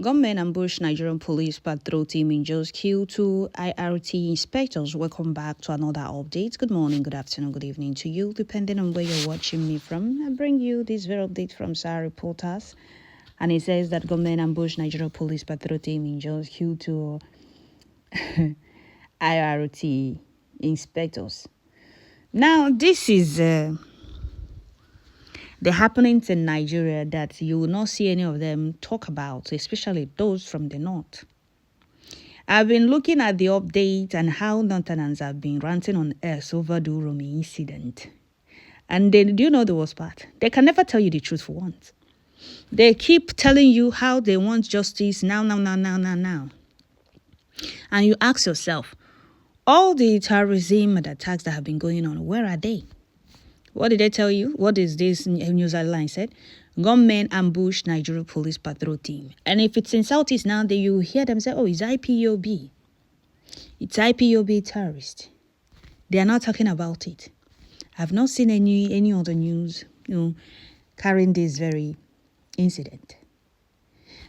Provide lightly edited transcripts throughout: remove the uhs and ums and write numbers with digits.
Gunmen ambush Nigerian police patrol team in Jos kill two IRT inspectors. Welcome back to another update. Good morning, good afternoon, good evening to you, depending on where you're watching me from. I bring you this very update from SAR Reporters. And it says that gunmen ambush Nigerian police patrol team in Jos kill two IRT inspectors. Now, this is the happenings in Nigeria that you will not see any of them talk about, especially those from the north. I've been looking at the update and how Northerners have been ranting on X over the Uromi incident. And do you know the worst part? They can never tell you the truth for once. They keep telling you how they want justice now. And you ask yourself, all the terrorism and attacks that have been going on, where are they? What did they tell you? What is this news headline said? Gunmen ambush Nigeria police patrol team. And if it's in Southeast now, then you hear them say, oh, it's IPOB. It's IPOB terrorist. They are not talking about it. I've not seen any other news, carrying this very incident.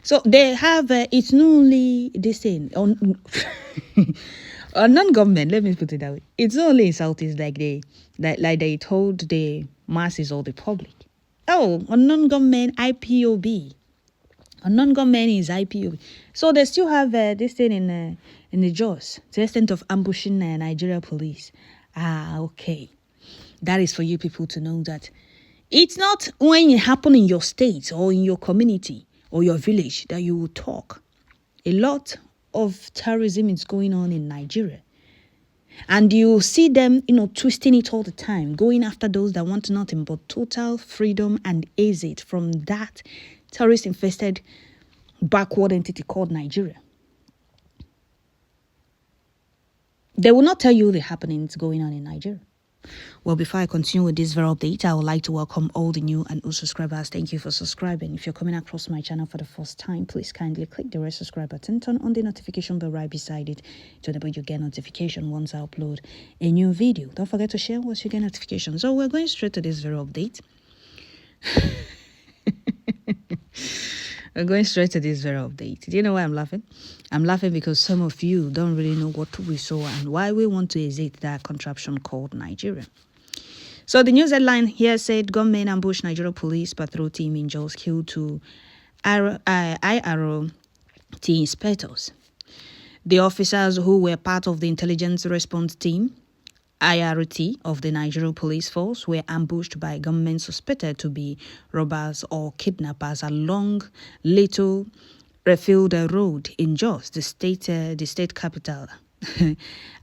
So they have, it's not only this thing, on non-government, let me put it that way. It's not only in Southeast like they told the masses or the public. Oh, on non-government IPOB. On non-government is IPOB. So they still have this thing in the jaws, to the extent of ambushing Nigeria police. Okay. That is for you people to know that it's not when it happens in your state or in your community or your village that you will talk. A lot of terrorism is going on in Nigeria. And you see them, twisting it all the time, going after those that want nothing but total freedom and exit from that terrorist-infested backward entity called Nigeria. They will not tell you the happenings going on in Nigeria. Well, before I continue with this very update, I would like to welcome all the new and old subscribers. Thank you for subscribing. If you're coming across my channel for the first time, please kindly click the red subscribe button, turn on the notification bell right beside it to enable you get notification once I upload a new video. Don't forget to share once you get notifications. So we're going straight to this very update. We're going straight to this very update. Do you know why I'm laughing? I'm laughing because some of you don't really know what we saw and why we want to exit that contraption called Nigeria. So the news headline here said, gunmen ambush Nigeria police patrol team in Jos kill two IRT inspectors. The officers who were part of the intelligence response team, IRT, of the Nigerian police force were ambushed by gunmen suspected to be robbers or kidnappers along Little Refield Road in Jos, the state capital,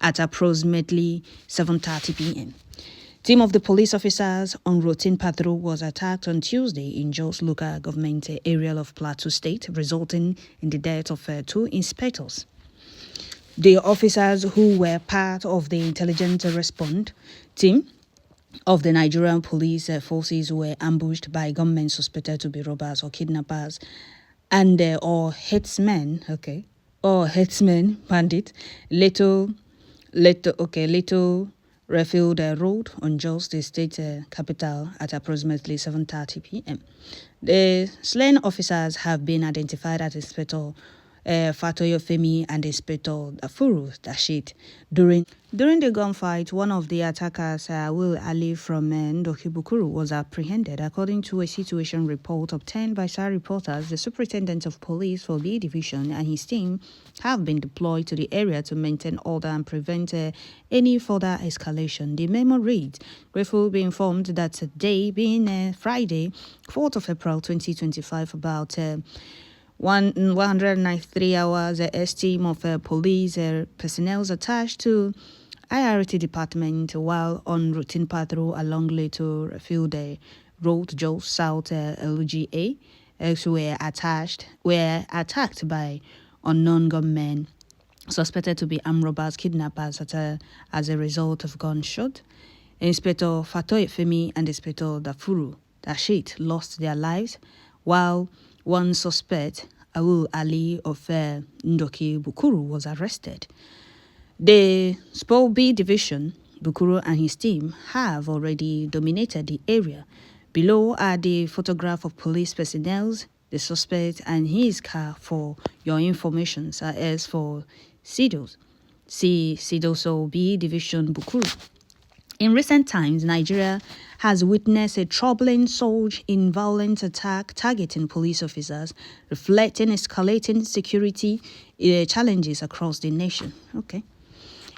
at approximately 7:30 p.m. Team of the police officers on routine patrol was attacked on Tuesday in Jos local government area of Plateau State, resulting in the death of two inspectors. The officers who were part of the intelligence response team of the Nigerian police forces were ambushed by gunmen suspected to be robbers or kidnappers and or headsmen, bandit, Little Refield Road on Jos, the state capital, at approximately 7:30 p.m. The slain officers have been identified as Inspector Fatoyo Femi and Inspector Dafuru Dashit. During the gunfight, one of the attackers, Will Ali from Ndoki Bukuru, was apprehended. According to a situation report obtained by SAR Reporters, the Superintendent of Police for B Division and his team have been deployed to the area to maintain order and prevent any further escalation. The memo reads, grateful be informed that today, being Friday, 4th of April 2025, about 193 hours, a team of police personnel attached to IRT department while on routine patrol along Little Field Road, Jos South LGA, were attacked by unknown gunmen suspected to be armed robbers, kidnappers as a result of gunshot. Inspector Fatoye Femi and Inspector Dafuru Dashit lost their lives, while one suspect, Awul Ali of Ndoki Bukuru, was arrested. The Spol B Division, Bukuru and his team, have already dominated the area. Below are the photograph of police personnel the suspect and his car for your information. As for Sidos, Sidoso B Division Bukuru. In recent times, Nigeria has witnessed a troubling surge in violent attack targeting police officers, reflecting escalating security challenges across the nation. Okay.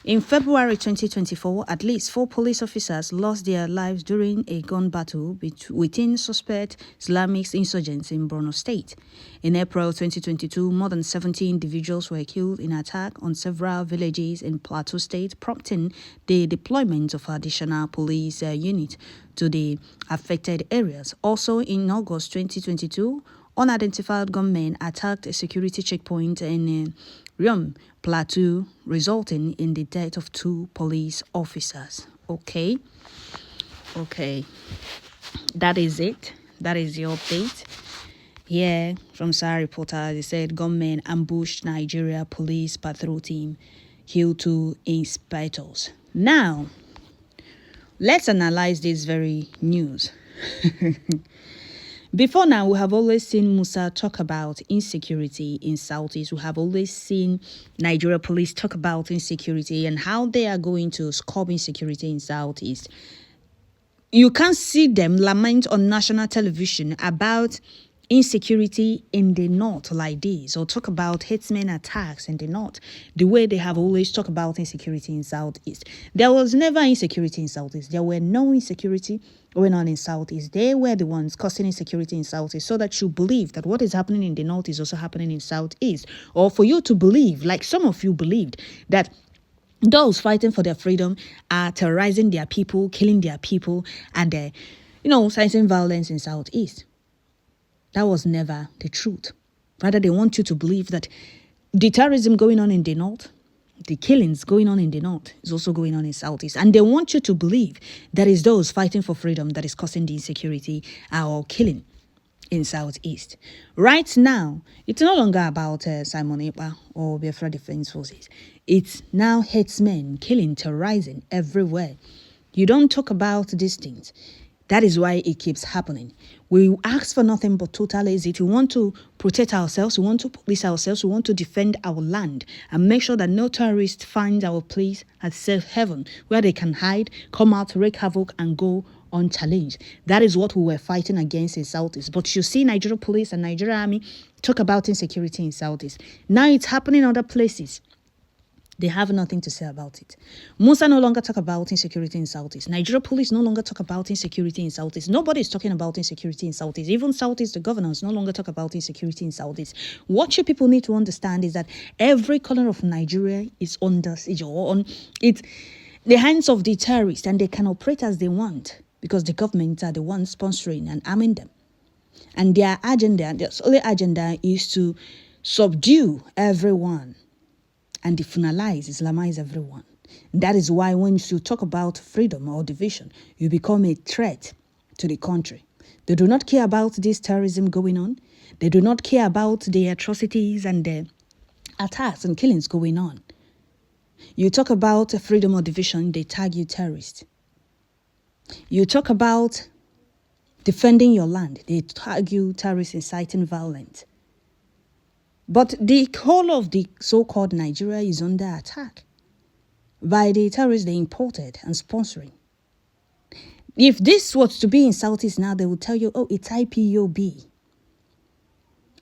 In February 2024, at least 4 police officers lost their lives during a gun battle within suspect Islamic insurgents in Borno State. In April 2022, more than 70 individuals were killed in attack on several villages in Plateau State, prompting the deployment of additional police units to the affected areas. Also, in August 2022, unidentified gunmen attacked a security checkpoint in Riom Plateau, resulting in the death of 2 police officers. Okay, that is it. That is the update. Here from Sahara Reporter, they said gunmen ambushed Nigeria police patrol team, killed 2 inspectors. Now, let's analyze this very news. Before now, we have always seen Musa talk about insecurity in Southeast. We have always seen Nigeria police talk about insecurity and how they are going to curb insecurity in Southeast. You can't see them lament on national television about insecurity in the north like this, or talk about herdsmen attacks in the north the way they have always talked about insecurity in Southeast. There was never insecurity in Southeast. There were no insecurity going on in Southeast. They were the ones causing insecurity in Southeast, so that you believe that what is happening in the north is also happening in Southeast, or for you to believe, like some of you believed, that those fighting for their freedom are terrorizing their people, killing their people, and inciting violence in Southeast. That was never the truth. Rather, they want you to believe that the terrorism going on in the north, the killings going on in the north is also going on in Southeast. And they want you to believe that it's those fighting for freedom that is causing the insecurity or killing in Southeast. Right now, it's no longer about Simon Ekpa or Biafra Defense Forces. It's now herdsmen killing, terrorizing everywhere. You don't talk about these things. That is why it keeps happening. We ask for nothing but total exit. We want to protect ourselves. We want to police ourselves. We want to defend our land and make sure that no terrorist finds our place at safe haven where they can hide, come out, wreak havoc, and go unchallenged. That is what we were fighting against in Southeast. But you see Nigeria police and Nigeria army talk about insecurity in Southeast. Now it's happening in other places. They have nothing to say about it. Musa no longer talk about insecurity in Southeast. Nigeria police no longer talk about insecurity in Southeast. Nobody is talking about insecurity in Southeast. Even Southeast, the governors no longer talk about insecurity in Southeast. What you people need to understand is that every corner of Nigeria is under siege or on it's the hands of the terrorists, and they can operate as they want because the government are the ones sponsoring and arming them. And their only agenda is to subdue everyone and defunalize, Islamize everyone. That is why when you talk about freedom or division, you become a threat to the country. They do not care about this terrorism going on. They do not care about the atrocities and the attacks and killings going on. You talk about freedom or division, they tag you terrorist. You talk about defending your land, they tag you terrorist inciting violence. But the whole of the so-called Nigeria is under attack by the terrorists they imported and sponsoring. If this was to be in Southeast now, they would tell you, oh, it's IPOB.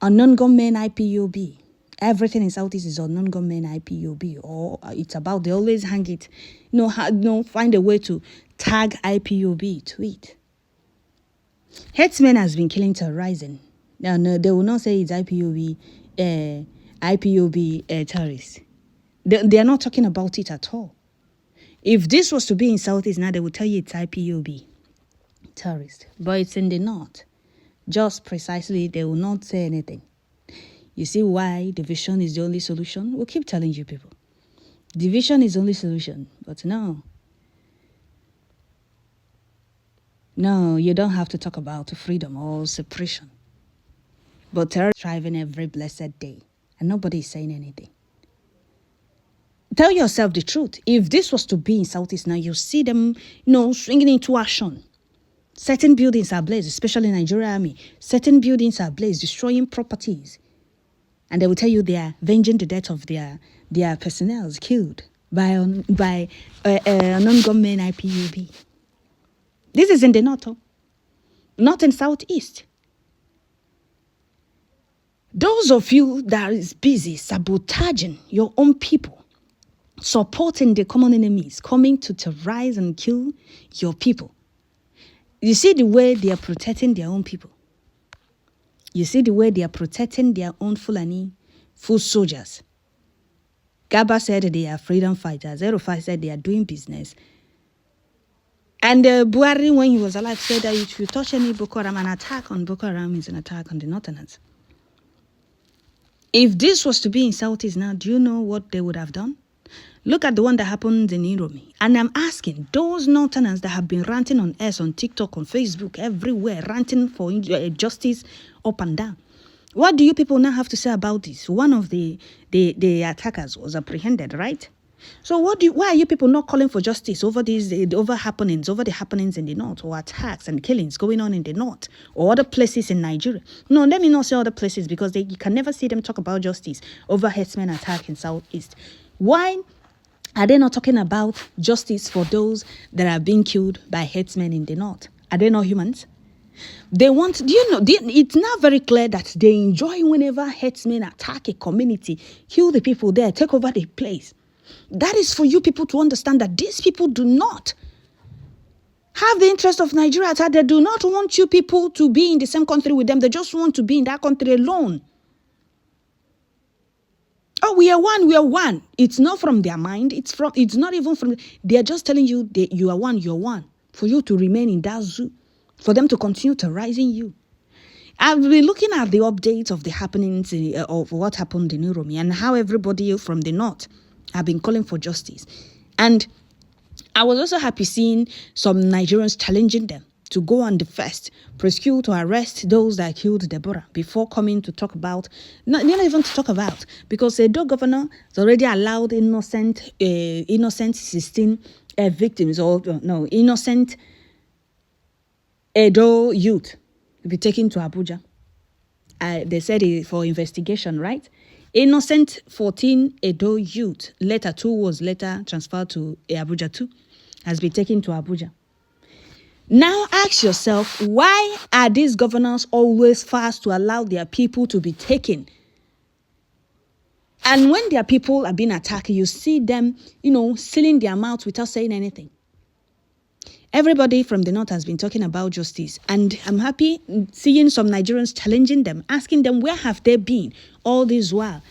Unknown gunmen IPOB. Everything in Southeast is unknown gunmen IPOB. Or it's about, they always hang it, find a way to tag IPOB to it. Herdsmen has been killing, terrorizing. No, they will not say it's IPOB terrorists. They are not talking about it at all. If this was to be in Southeast now, they would tell you it's IPOB terrorist. But it's in the north. Just precisely, they will not say anything. You see why division is the only solution? We'll keep telling you people. Division is the only solution. But no. No, you don't have to talk about freedom or separation. But terrorists thriving every blessed day, and nobody is saying anything. Tell yourself the truth. If this was to be in Southeast now, you see them, swinging into action. Certain buildings are ablaze, especially Nigeria Army. Certain buildings are ablaze, destroying properties. And they will tell you they are avenging the death of their personnel killed by non-government IPUB. This is in the north, not in southeast. Those of you that is busy sabotaging your own people, supporting the common enemies, coming to terrorize and kill your people. You see the way they are protecting their own people. You see the way they are protecting their own Fulani foot soldiers. Gaba said they are freedom fighters. Erufai said they are doing business. And Buhari, when he was alive, said that if you touch any Boko Haram, an attack on Boko Haram is an attack on the Northerners. If this was to be in Southeast now, do you know what they would have done? Look at the one that happened in Iromi. And I'm asking those Northerners that have been ranting on us, on TikTok, on Facebook, everywhere, ranting for justice up and down. What do you people now have to say about this? One of the attackers was apprehended, right? So why are you people not calling for justice over the happenings in the north, or attacks and killings going on in the north or other places in Nigeria? No, let me not say other places, because you can never see them talk about justice over herdsmen attack in southeast. Why are they not talking about justice for those that are being killed by herdsmen in the north? Are they not humans? They want, it's now very clear that they enjoy whenever herdsmen attack a community, kill the people there, take over the place. That is for you people to understand that these people do not have the interest of Nigeria at heart. They do not want you people to be in the same country with them. They just want to be in that country alone. Oh, we are one. It's not from their mind. It's not even from, they are just telling you that you are one, you're one. For you to remain in that zoo. For them to continue terrorizing you. I've been looking at the updates of the happenings of what happened in Uromi and how everybody from the north have been calling for justice. And I was also happy seeing some Nigerians challenging them to go on the first, prosecute or arrest those that killed Deborah before coming to talk about, not even to talk about, because the Edo governor has already allowed innocent 16 victims, or no, innocent Edo youth to be taken to Abuja. They said it for investigation, right? Innocent 14 Edo youth, later 2 was later transferred to Abuja 2, has been taken to Abuja. Now ask yourself, why are these governors always fast to allow their people to be taken? And when their people are being attacked, you see them, sealing their mouths without saying anything. Everybody from the north has been talking about justice, and I'm happy seeing some Nigerians challenging them, asking them where have they been all this while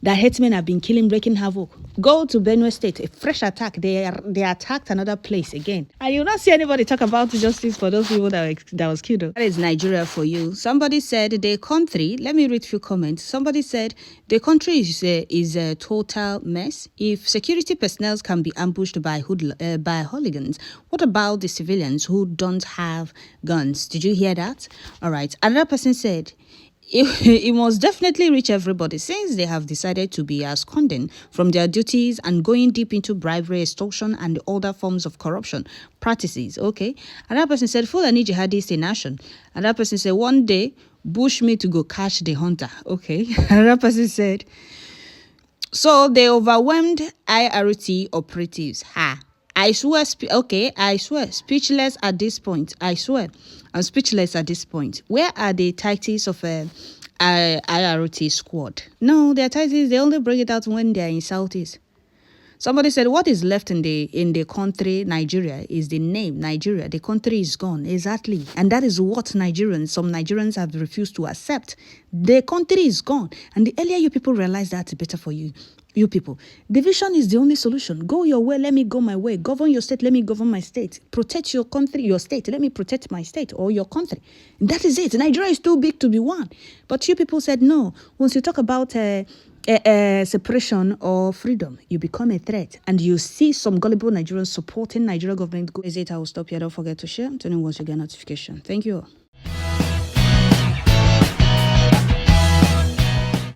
that herdsmen have been killing, breaking havoc. Go to Benue State, a fresh attack. They attacked another place again. And you'll not see anybody talk about justice for those people that was killed. That is Nigeria for you. Somebody said the country, let me read a few comments. Somebody said the country is a total mess. If security personnel can be ambushed by hooligans, what about the civilians who don't have guns? Did you hear that? All right. Another person said, it must definitely reach everybody, since they have decided to be absconding from their duties and going deep into bribery, extortion, and other forms of corruption practices. Okay. Another person said, Fulani jihadists in action. Another person said, one day, bush me to go catch the hunter. Okay. Another person said, so they overwhelmed IRT operatives. I swear, speechless at this point. I swear, I'm speechless at this point. Where are the tactics of IRT squad? No, their tactics, they only bring it out when they're in Southeast. Somebody said, what is left in the country, Nigeria, is the name, Nigeria. The country is gone. Exactly. And that is what some Nigerians have refused to accept. The country is gone. And the earlier you people realize that, the better for you. You people. Division is the only solution. Go your way, let me go my way. Govern your state, let me govern my state. Protect your country, your state, let me protect my state or your country. And that is it. Nigeria is too big to be one. But you people said no. Once you talk about separation or freedom, you become a threat. And you see some gullible Nigerians supporting Nigeria government. Go visit. I will stop here. Don't forget to share. Turn on once you get notification. Thank you all.